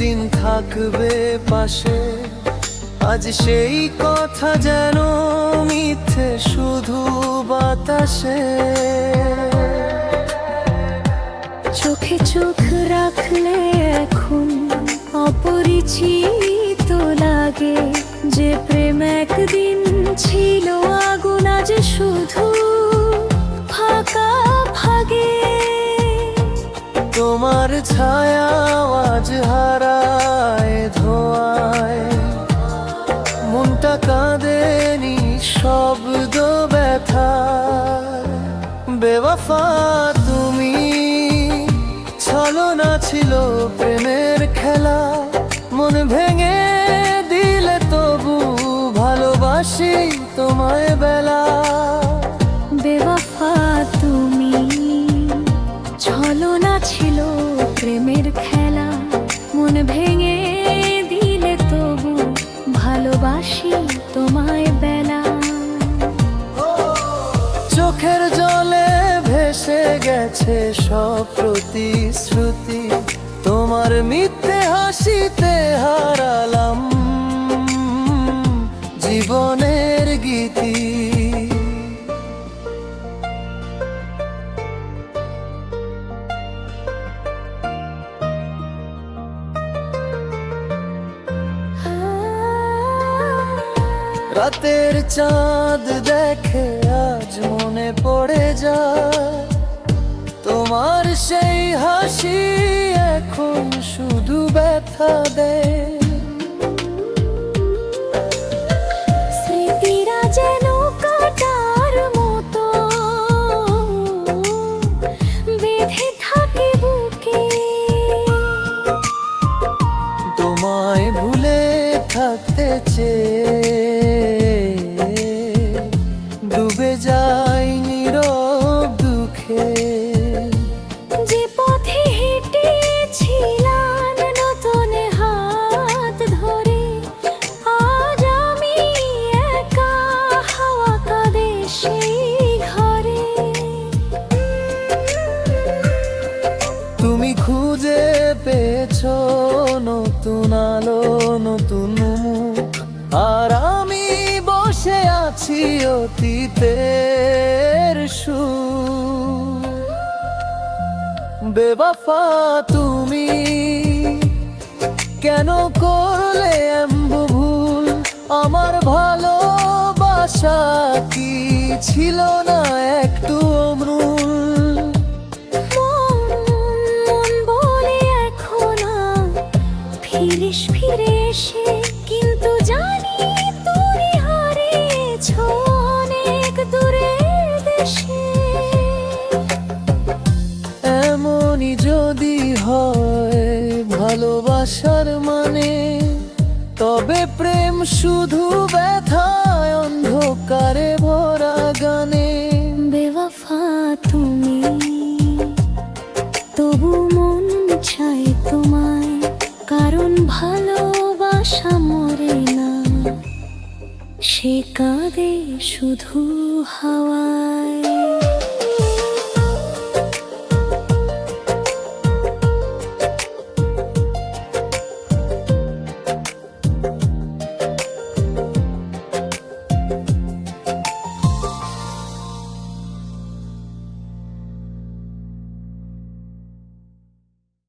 একদিন থাকবে পাশে, আজ সেই কথা যেন মিথ্যে শুধু বাতাসে। চোখে চোখ রাখলে এখন অপরিচিত লাগে, যে প্রেম একদিন ছিল আগুন আজ শুধু ফাঁকা ভাগে। তোমার ছায়া আজ হারায় ধোয়ায়, মনটা কাঁদে নিঃশব্দ ব্যথা। বেওয়াফা তুমি, ছলনা ছিল প্রেমের খেলা, মন ভেঙে দিলে তবু ভালোবাসি তোমায় বেলা। বেওয়াফা তুমি, ছলনা ছিল প্রেমের খেলা, মন ভেঙে দিলে তবু ভালোবাসি তোমায় বেলা। চোখের জলে ভেসে গেছে সব প্রতিশ্রুতি, তোমার মিথ্যে হাসিতে হারালাম জীবনের গীতি। রাতের চাঁদ দেখে আজ মনে পড়ে যায়, তোমার সেই হাসি এখন শুধু ব্যথা দেয়। স্মৃতিরা যেন কাটার মতো বেঁধে থাকে বুকে, তোমায় ভুলে থাকতে চেয়ে ডুবে যাই নীরব দুঃখে। যে পথে হেঁটেছিলাম নতুন হাত ধরে, আজ আমি একা, হাওয়া কাঁদে সেই ঘরে। তুমি খুঁজে পেয়েছো নতুন আলো নতুন মুখ, আর আমি বসে আছি অতীতের সুর। বেওয়াফা তুমি, কেন করলে এমন ভুল? আমার ভালোবাসা কি ছিল না একটু অমূল? মন বলে এখন ফিরিস ফিরে এসে, কিন্তু জানি তুমি হারিয়েছ অনেক দূরের দেশে। এমনই যদি হয় ভালোবাসার মানে, তবে প্রেম শুধু ব্যথায় অন্ধকারে ভরা গানে। বেওয়াফা তুমি, তবু মন চাই তোমায়, কারণ ভালোবাসা মরে না, সে কাঁদে শুধু হাওয়ায়।